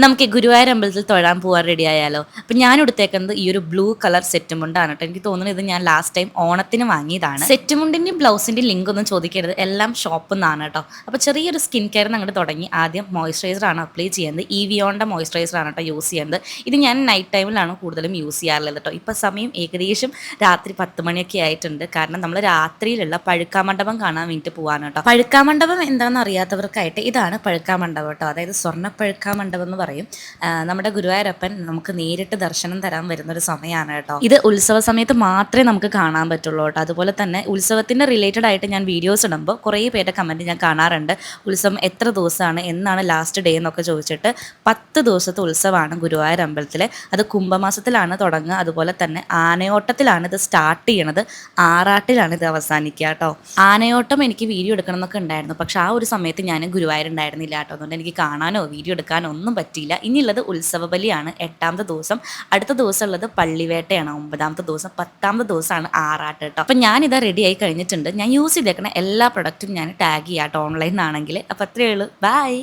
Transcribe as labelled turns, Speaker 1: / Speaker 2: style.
Speaker 1: നമുക്ക് ഗുരുവായൂർ അമ്പലത്തിൽ തൊഴാൻ പോകാൻ റെഡി ആയാലോ? അപ്പം ഞാൻ എടുത്തേക്കുന്നത് ഈ ഒരു ബ്ലൂ കളർ സെറ്റ് മുണ്ടാണ് കേട്ടോ. എനിക്ക് തോന്നുന്നത് ഇത് ഞാൻ ലാസ്റ്റ് ടൈം ഓണത്തിന് വാങ്ങിയതാണ്. സെറ്റ് മുണ്ടിൻ്റെയും ബ്ലൗസിൻ്റെയും ലിങ്ക് ഒന്നും ചോദിക്കരുത്, എല്ലാം ഷോപ്പിൽ നിന്നാണ് കേട്ടോ. അപ്പോൾ ചെറിയൊരു സ്കിൻ കെയർ അങ്ങോട്ട് തുടങ്ങി. ആദ്യം മോയ്സ്ചറൈസറാണ് അപ്ലൈ ചെയ്യുന്നത്. ഇവിയോണിൻ്റെ മോയ്സ്ചറൈസറാണ് കേട്ടോ യൂസ് ചെയ്യുന്നത്. ഇത് ഞാൻ നൈറ്റ് ടൈമിലാണ് കൂടുതലും യൂസ് ചെയ്യാറുള്ളത് കേട്ടോ. ഇപ്പോൾ സമയം ഏകദേശം രാത്രി 10 മണിയൊക്കെ ആയിട്ടുണ്ട്. കാരണം നമ്മൾ രാത്രിയിലുള്ള പഴുക്കാമണ്ഡപം കാണാൻ വേണ്ടിയിട്ട് പോകാൻ കേട്ടോ. പഴുക്കാമണ്ഡപം എന്താണെന്ന് അറിയാത്തവർക്കായിട്ട് ഇതാണ് പഴുക്കാമണ്ഡപം കേട്ടോ. അതായത് സ്വർണ്ണ പഴുക്കാമണ്ഡപം എന്ന് പറയും. നമ്മുടെ ഗുരുവായൂരപ്പൻ നമുക്ക് നേരിട്ട് ദർശനം തരാൻ വരുന്നൊരു സമയമാണ് കേട്ടോ. ഇത് ഉത്സവ സമയത്ത് മാത്രമേ നമുക്ക് കാണാൻ പറ്റുള്ളൂ കേട്ടോ. അതുപോലെ തന്നെ ഉത്സവത്തിൻ്റെ റിലേറ്റഡ് ആയിട്ട് ഞാൻ വീഡിയോസ് ഇടുമ്പോൾ കുറേ പേരുടെ കമൻറ്റ് ഞാൻ കാണാറുണ്ട്. ഉത്സവം എത്ര ദിവസമാണ്, എന്നാണ് ലാസ്റ്റ് ഡേ എന്നൊക്കെ ചോദിച്ചിട്ട്. 10 ദിവസത്തെ ഉത്സവമാണ് ഗുരുവായൂർ അമ്പലത്തിൽ. അത് കുംഭമാസത്തിലാണ് തുടങ്ങുക. അതുപോലെ തന്നെ ആനയോട്ടത്തിലാണ് ഇത് സ്റ്റാർട്ട് ചെയ്യണത്, ആറാട്ടിലാണ് ഇത് അവസാനിക്കുക കേട്ടോ. ആനയോട്ടം എനിക്ക് വീഡിയോ എടുക്കണം എന്നൊക്കെ ഉണ്ടായിരുന്നു, പക്ഷെ ആ ഒരു സമയത്ത് ഞാൻ ഗുരുവായൂർ ഉണ്ടായിരുന്നില്ല കേട്ടോ. അതുകൊണ്ട് എനിക്ക് കാണാനോ വീഡിയോ എടുക്കാനോ ഒന്നും പറ്റിയില്ല. ഇനിയുള്ളത് ഉത്സവ ബലിയാണ് 8ാമത്തെ ദിവസം. അടുത്ത ദിവസം ഉള്ളത് പള്ളിവേട്ടയാണ് 9ാമത്തെ ദിവസം. 10ാമത്തെ ദിവസമാണ് ആറാട്ട് കേട്ടോ. അപ്പം ഞാനിതാ റെഡി ആയി കഴിഞ്ഞിട്ടുണ്ട്. ഞാൻ യൂസ് ചെയ്തേക്കണ എല്ലാ പ്രൊഡക്റ്റും ഞാൻ ടാഗ് ചെയ്യാം കേട്ടോ, ഓൺലൈനിലാണെങ്കിൽ. അപ്പോൾ അത്രയേ ഉള്ളൂ. ബൈ.